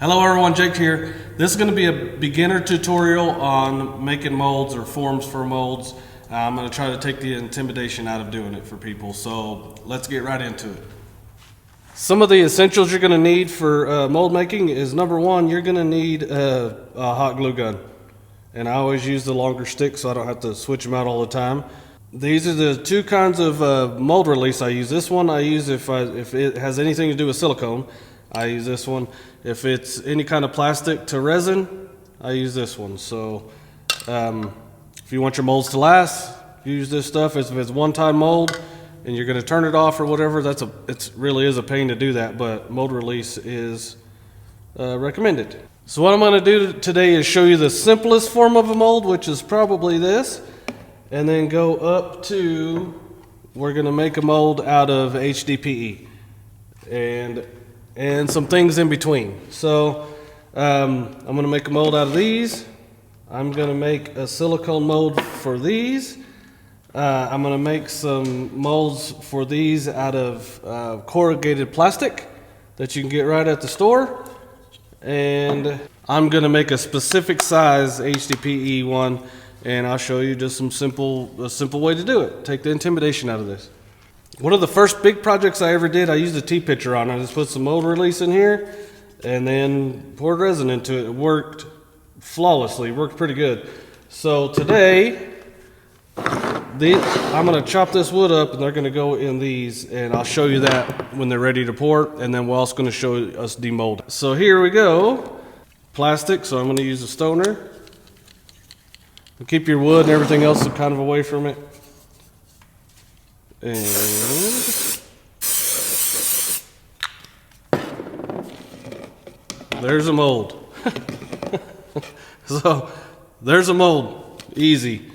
Hello everyone, Jake here. This is going to be a beginner tutorial on making molds or forms for molds. I'm going to try to take the intimidation out of doing it for people, so let's get right into it. Some of the essentials you're going to need for mold making is number one, you're going to need a hot glue gun. And I always use the longer stick so I don't have to switch them out all the time. These are the two kinds of mold release I use. This one I use if it has anything to do with silicone. I use this one. If it's any kind of plastic to resin, I use this one. So if you want your molds to last, use this stuff. If it's one-time mold and you're going to turn it off or whatever, it really is a pain to do that, but mold release is recommended. So what I'm going to do today is show you the simplest form of a mold, which is probably this, and then go up to, we're going to make a mold out of HDPE. And some things in between. So I'm going to make a mold out of these. I'm going to make a silicone mold for these. I'm going to make some molds for these out of corrugated plastic that you can get right at the store. And I'm going to make a specific size HDPE one, and I'll show you just a simple way to do it. Take the intimidation out of this. One of the first big projects I ever did, I used a tea pitcher on. I just put some mold release in here and then poured resin into it. It worked flawlessly, it worked pretty good. So today, I'm going to chop this wood up and they're going to go in these, and I'll show you that when they're ready to pour, and then we're also going to show us demolding. So here we go. Plastic, so I'm going to use a stoner. Keep your wood and everything else kind of away from it. And there's a mold. So there's a mold, easy.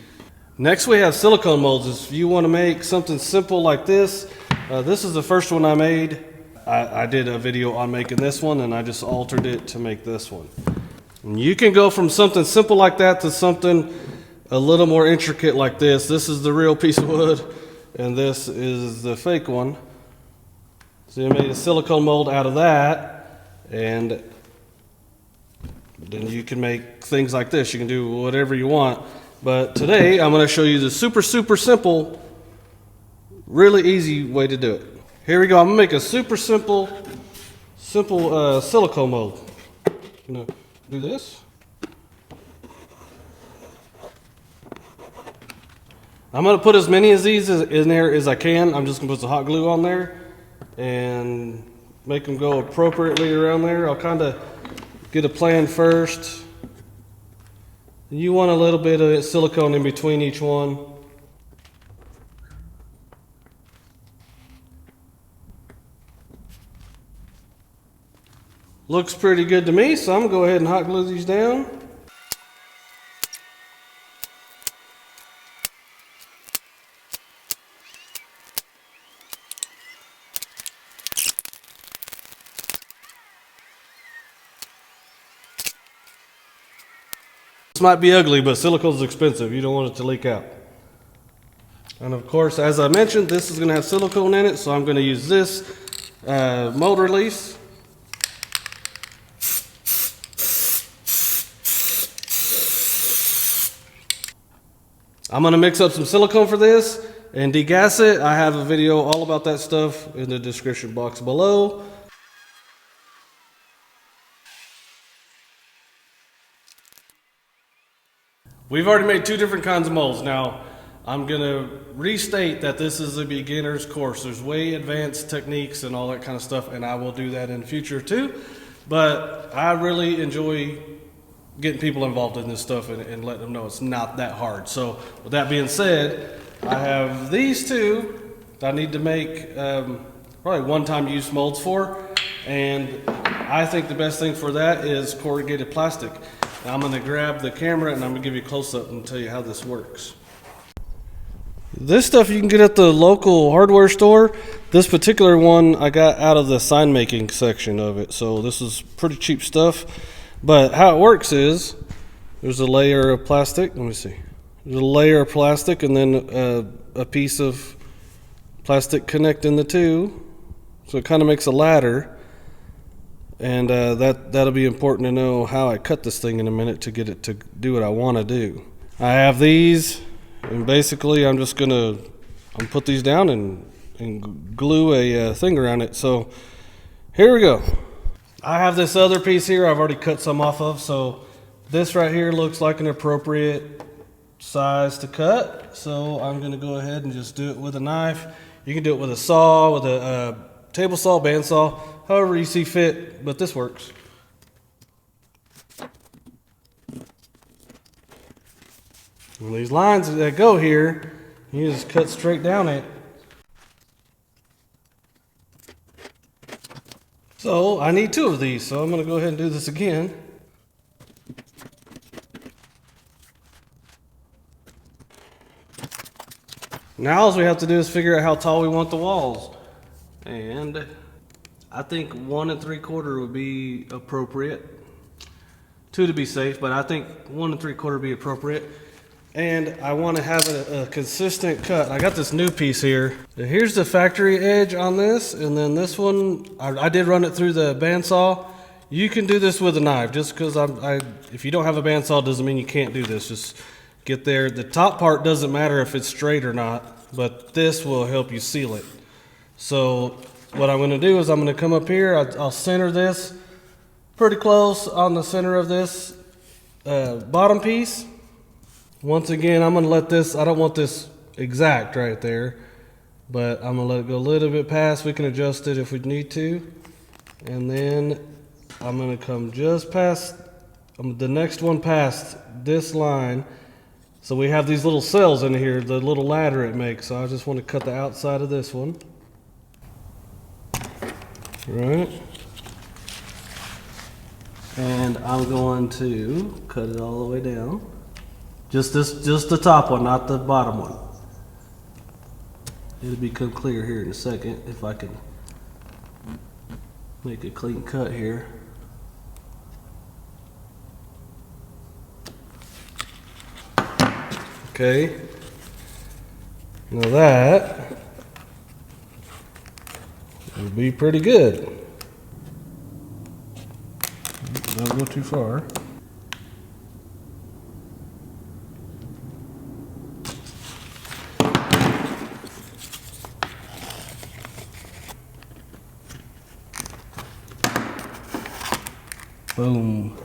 Next we have silicone molds. If you want to make something simple like this, this is the first one I made. I did a video on making this one and I just altered it to make this one. And you can go from something simple like that to something a little more intricate like this. This is the real piece of wood. And this is the fake one. So you made a silicone mold out of that, and then you can make things like this. You can do whatever you want. But today I'm going to show you the super simple, really easy way to do it. Here we go. I'm going to make a super simple silicone mold. I'm going to do this. I'm going to put as many of these in there as I can. I'm just going to put some hot glue on there and make them go appropriately around there. I'll kind of get a plan first. You want a little bit of silicone in between each one. Looks pretty good to me, so I'm going to go ahead and hot glue these down. This might be ugly, but silicone's expensive. You don't want it to leak out. And of course, as I mentioned, this is going to have silicone in it, so I'm going to use this mold release. I'm going to mix up some silicone for this and degas it. I have a video all about that stuff in the description box below. We've already made two different kinds of molds. Now, I'm going to restate that this is a beginner's course. There's way advanced techniques and all that kind of stuff, and I will do that in the future too. But I really enjoy getting people involved in this stuff and letting them know it's not that hard. So, with that being said, I have these two that I need to make probably one-time use molds for, and I think the best thing for that is corrugated plastic. I'm going to grab the camera and I'm going to give you a close-up and tell you how this works. This stuff you can get at the local hardware store. This particular one I got out of the sign making section of it, so this is pretty cheap stuff. But how it works is there's a layer of plastic. Let me see. There's a layer of plastic and then a piece of plastic connecting the two, so it kind of makes a ladder. And that'll be important to know how I cut this thing in a minute to get it to do what I want to do. I have these, and basically I'm just gonna put these down and glue a thing around it. So here we go. I have this other piece here I've already cut some off of, so this right here looks like an appropriate size to cut. So I'm gonna go ahead and just do it with a knife. You can do it with a saw, with a table saw, bandsaw, however you see fit, but this works. And these lines that go here, you just cut straight down it. So I need 2 of these, so I'm going to go ahead and do this again. Now all we have to do is figure out how tall we want the walls. And I think 1 3/4 would be appropriate. 2 to be safe, but I think 1 3/4 would be appropriate. And I want to have a consistent cut. I got this new piece here. Here's the factory edge on this, and then this one, I did run it through the bandsaw. You can do this with a knife, just because if you don't have a bandsaw, doesn't mean you can't do this. Just get there. The top part doesn't matter if it's straight or not, but this will help you seal it. So what I'm going to do is I'm going to come up here. I'll center this pretty close on the center of this bottom piece. Once again, I'm going to let this, I don't want this exact right there, but I'm going to let it go a little bit past. We can adjust it if we need to. And then I'm going to come just past, the next one past this line. So we have these little cells in here, the little ladder it makes. So I just want to cut the outside of this one. Right. And I'm going to cut it all the way down. Just the top one, not the bottom one. It'll become clear here in a second if I can make a clean cut here. Okay. Now that will be pretty good. Don't go too far. Boom.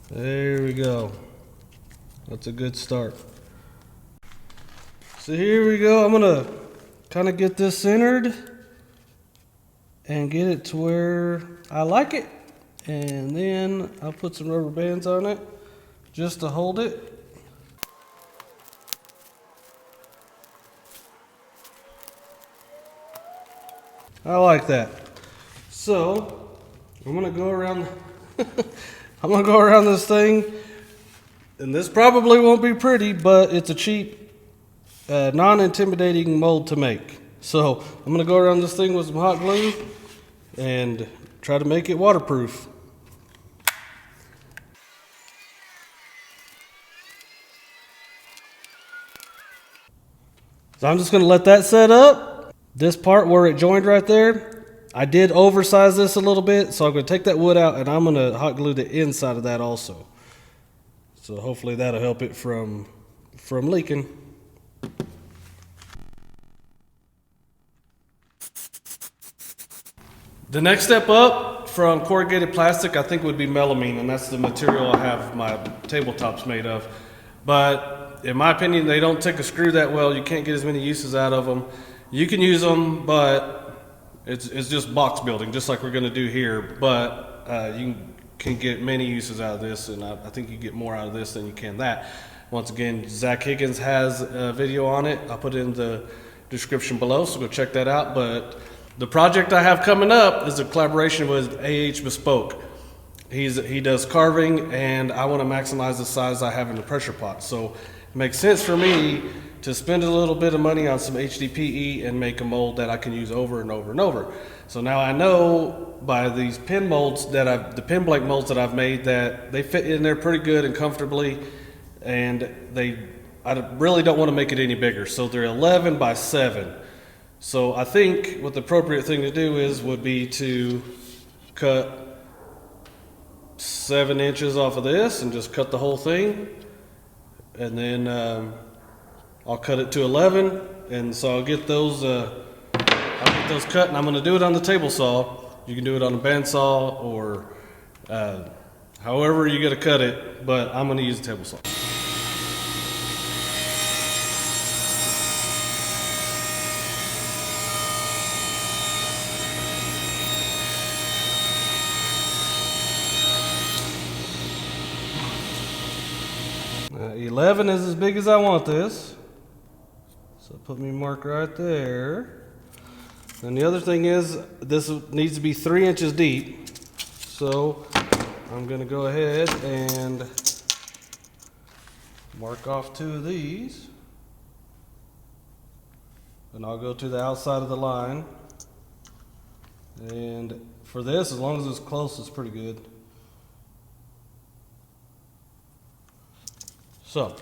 There we go. That's a good start. So here we go. I'm gonna kind of get this centered and get it to where I like it. And then I'll put some rubber bands on it just to hold it. I like that. So I'm gonna go around I'm gonna go around this thing, and this probably won't be pretty, but it's a cheap non-intimidating mold to make. So I'm gonna go around this thing with some hot glue and try to make it waterproof. So I'm just gonna let that set up. This part where it joined right there, I did oversize this a little bit, so I'm going to take that wood out and I'm going to hot glue the inside of that also. So hopefully that'll help it from leaking. The next step up from corrugated plastic I think would be melamine, and that's the material I have my tabletops made of. But in my opinion, they don't take a screw that well. You can't get as many uses out of them. You can use them, but it's just box building, just like we're going to do here. But you can get many uses out of this, and I think you get more out of this than you can that. Once again, Zach Higgins has a video on it. I'll put it in the description below, so go check that out. But the project I have coming up is a collaboration with AH Bespoke. He does carving, and I want to maximize the size I have in the pressure pot. So it makes sense for me to spend a little bit of money on some HDPE and make a mold that I can use over and over and over. So now I know by these pin molds the pin blank molds that I've made, that they fit in there pretty good and comfortably, and they I really don't want to make it any bigger. So they're 11 by 7. So I think what the appropriate thing to do would be to cut 7 inches off of this and just cut the whole thing. And then I'll cut it to 11. And so I'll get those cut, and I'm going to do it on the table saw. You can do it on a bandsaw or however you got to cut it, but I'm going to use a table saw. Now, 11 is as big as I want this, so put me mark right there. And the other thing is, this needs to be 3 inches deep, so I'm going to go ahead and mark off 2 of these, and I'll go to the outside of the line. And for this, as long as it's close, it's pretty good. So,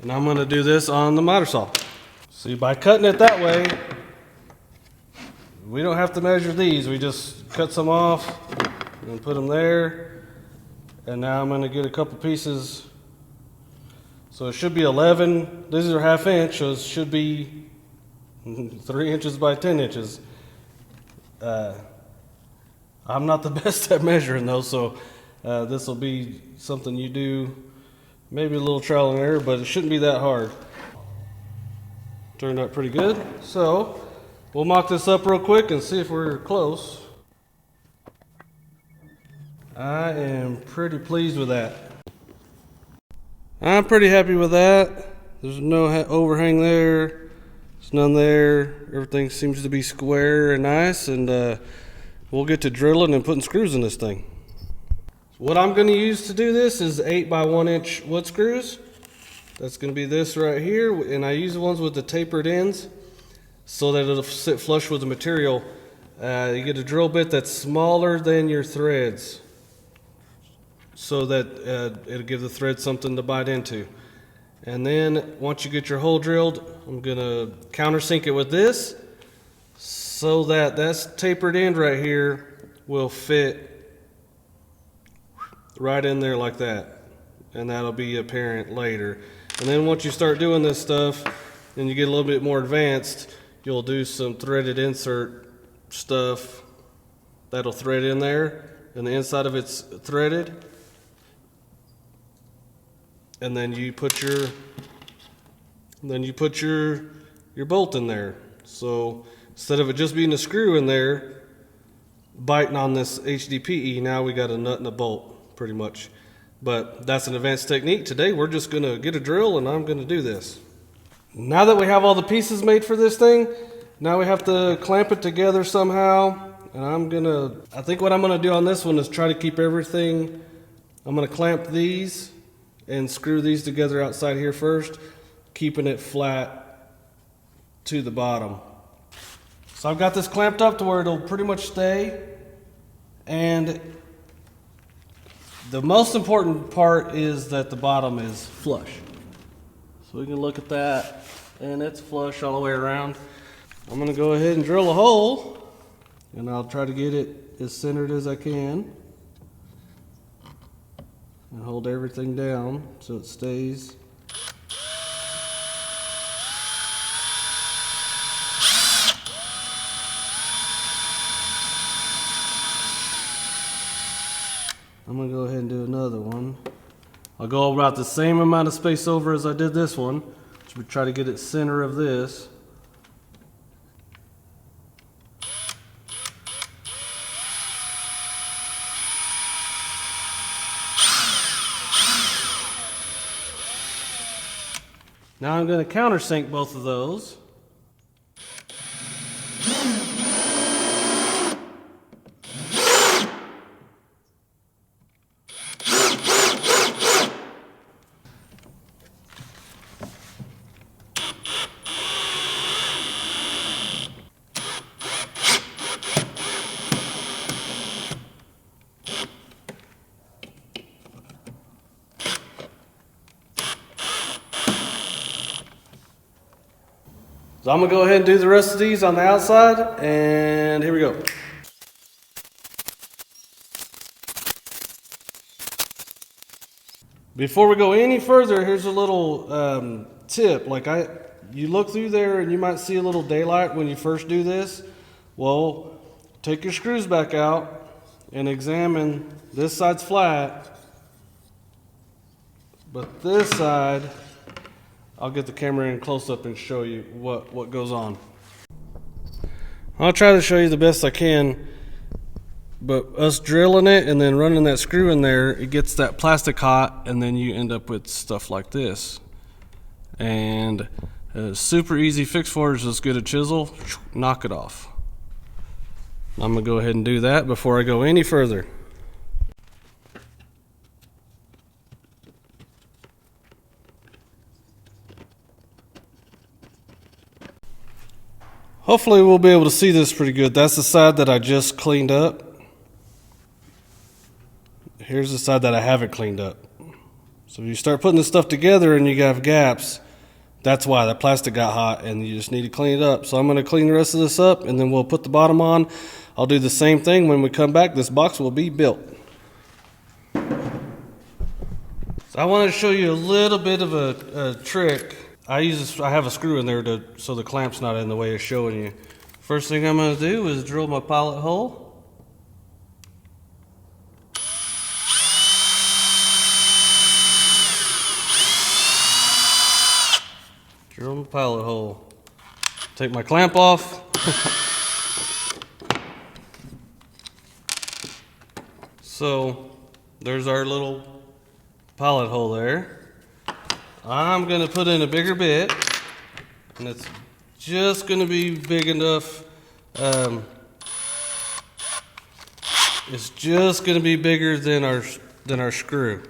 and I'm going to do this on the miter saw. See, by cutting it that way, we don't have to measure these. We just cut some off and put them there. And now I'm going to get a couple pieces. So it should be 11. These are 1/2 inch, so it should be 3 inches by 10 inches. I'm not the best at measuring those, so this will be something you do, maybe a little trial and error, but it shouldn't be that hard. Turned out pretty good. So we'll mock this up real quick and see if we're close. I am pretty pleased with that. I'm pretty happy with that. There's no overhang there. There's none there. Everything seems to be square and nice, and we'll get to drilling and putting screws in this thing. What I'm going to use to do this is 8 by 1 inch wood screws. That's going to be this right here, and I use the ones with the tapered ends so that it'll sit flush with the material. You get a drill bit that's smaller than your threads so that it'll give the thread something to bite into. And then once you get your hole drilled, I'm going to countersink it with this so that that's tapered end right here will fit right in there like that, and that'll be apparent later. And then once you start doing this stuff and you get a little bit more advanced, you'll do some threaded insert stuff that'll thread in there, and the inside of it's threaded. And then you put your bolt in there. So instead of it just being a screw in there biting on this HDPE, now we got a nut and a bolt pretty much. But that's an advanced technique. Today we're just going to get a drill and I'm going to do this. Now that we have all the pieces made for this thing, now we have to clamp it together somehow. And I think what I'm going to do on this one is try to keep everything. I'm going to clamp these and screw these together outside here first, keeping it flat to the bottom. So I've got this clamped up to where it'll pretty much stay. And the most important part is that the bottom is flush. So we can look at that, and it's flush all the way around. I'm gonna go ahead and drill a hole, and I'll try to get it as centered as I can. And hold everything down so it stays. I'm going to go ahead and do another one. I'll go about the same amount of space over as I did this one. So we try to get it center of this. Now I'm going to countersink both of those. So I'm gonna go ahead and do the rest of these on the outside, and here we go. Before we go any further, here's a little tip. You look through there and you might see a little daylight when you first do this. Well, take your screws back out and examine. This side's flat, but this side, I'll get the camera in close up and show you what goes on. I'll try to show you the best I can, but us drilling it and then running that screw in there, it gets that plastic hot, and then you end up with stuff like this. And a super easy fix for it is just get a chisel, knock it off. I'm gonna go ahead and do that before I go any further. Hopefully we'll be able to see this pretty good. That's the side that I just cleaned up. Here's the side that I haven't cleaned up. So if you start putting this stuff together and you have gaps, that's why the plastic got hot and you just need to clean it up. So I'm going to clean the rest of this up and then we'll put the bottom on. I'll do the same thing when we come back. This box will be built. So I want to show you a little bit of a trick. I have a screw in there so the clamp's not in the way of showing you. First thing I'm going to do is drill my pilot hole. Drill my pilot hole. Take my clamp off. So there's our little pilot hole there. I'm going to put in a bigger bit, and it's just going to be big enough. It's just going to be bigger than our screw.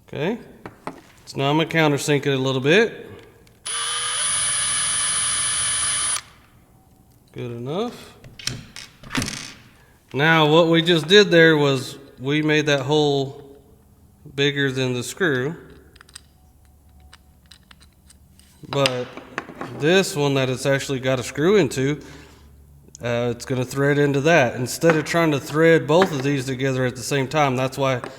Okay, so now I'm going to countersink it a little bit. Good enough. Now what we just did there was we made that hole bigger than the screw, but this one that it's actually got a screw into, it's going to thread into that. Instead of trying to thread both of these together at the same time, that's what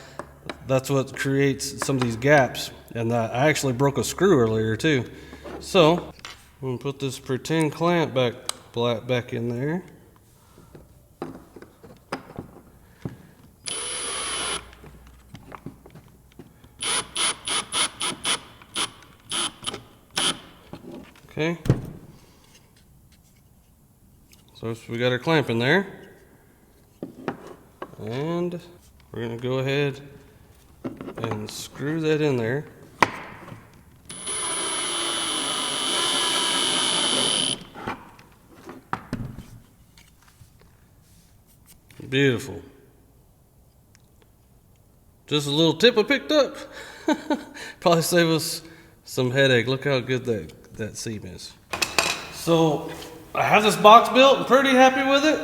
creates some of these gaps. And I actually broke a screw earlier too. So I'm going to put this pretend clamp back in there. Okay, so we got our clamp in there, and we're going to go ahead and screw that in there. Beautiful. Just a little tip I picked up. Probably save us some headache. Look how good that seam is. So I have this box built. I'm pretty happy with it.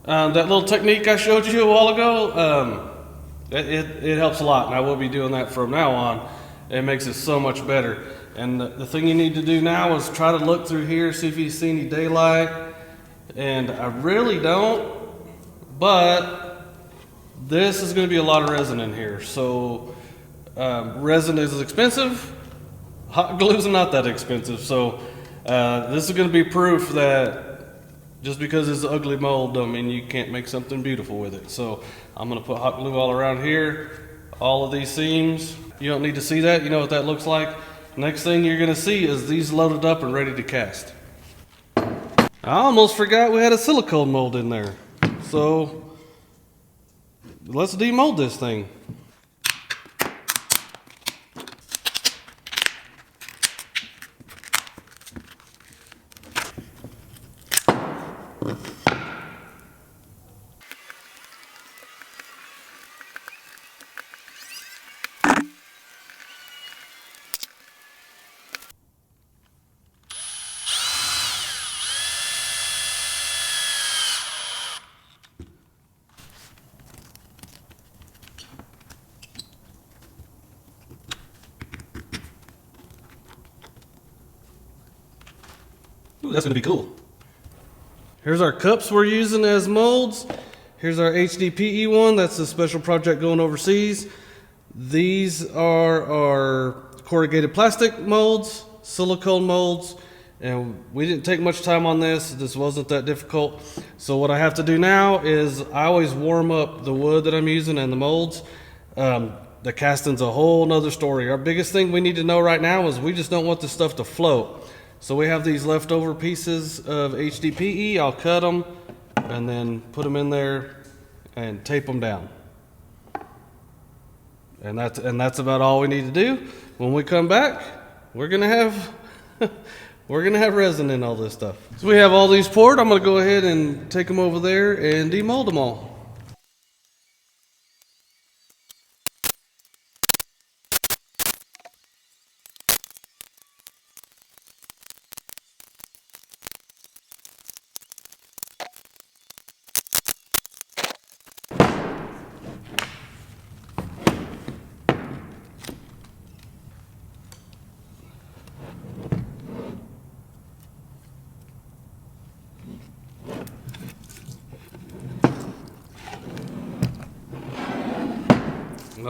That little technique I showed you a while ago, it helps a lot, and I will be doing that from now on. It makes it so much better. And the thing you need to do now is try to look through here, see if you see any daylight. And I really don't, but this is going to be a lot of resin in here. So resin is expensive. Hot glue is not that expensive. So this is going to be proof that just because it's ugly mold don't mean you can't make something beautiful with it. So I'm going to put hot glue all around here, all of these seams. You don't need to see that. You know what that looks like. Next thing you're going to see is these loaded up and ready to cast. I almost forgot we had a silicone mold in there. So let's demold this thing. Ooh, that's gonna be cool. Here's our cups we're using as molds. Here's our HDPE one. That's a special project going overseas. These are our corrugated plastic molds, silicone molds, and we didn't take much time on this. This wasn't that difficult. So what I have to do now is I always warm up the wood that I'm using and the molds. The casting's a whole nother story. Our biggest thing we need to know right now is we just don't want this stuff to float. So we have these leftover pieces of HDPE. I'll cut them and then put them in there and tape them down. And that's about all we need to do. When we come back, we're gonna have resin in all this stuff. So we have all these poured. I'm gonna go ahead and take them over there and demold them all.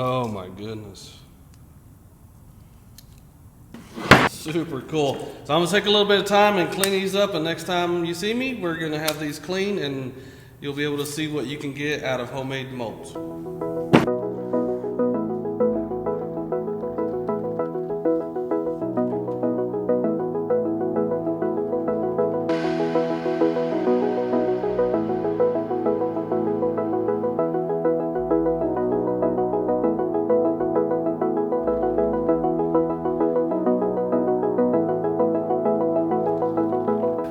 Oh my goodness. Super cool. So I'm gonna take a little bit of time and clean these up, and next time you see me, we're gonna have these clean and you'll be able to see what you can get out of homemade molds.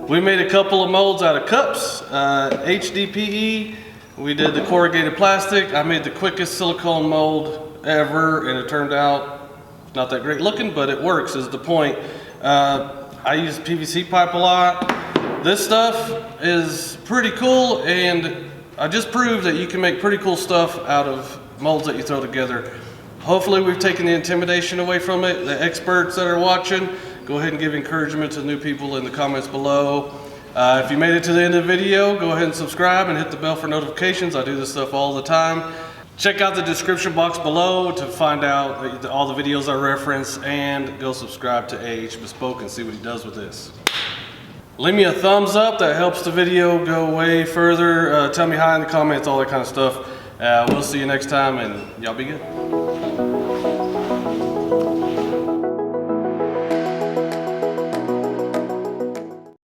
We made a couple of molds out of cups, HDPE. We did the corrugated plastic. I made the quickest silicone mold ever, and it turned out not that great looking, but it works is the point. I use PVC pipe a lot. This stuff is pretty cool, and I just proved that you can make pretty cool stuff out of molds that you throw together. Hopefully we've taken the intimidation away from it. The experts that are watching, go ahead and give encouragement to new people in the comments below. If you made it to the end of the video, go ahead and subscribe and hit the bell for notifications. I do this stuff all the time. Check out the description box below to find out all the videos I reference, and go subscribe to AH Bespoke and see what he does with this. Leave me a thumbs up, that helps the video go way further. Tell me hi in the comments, all that kind of stuff. We'll see you next time, and y'all be good.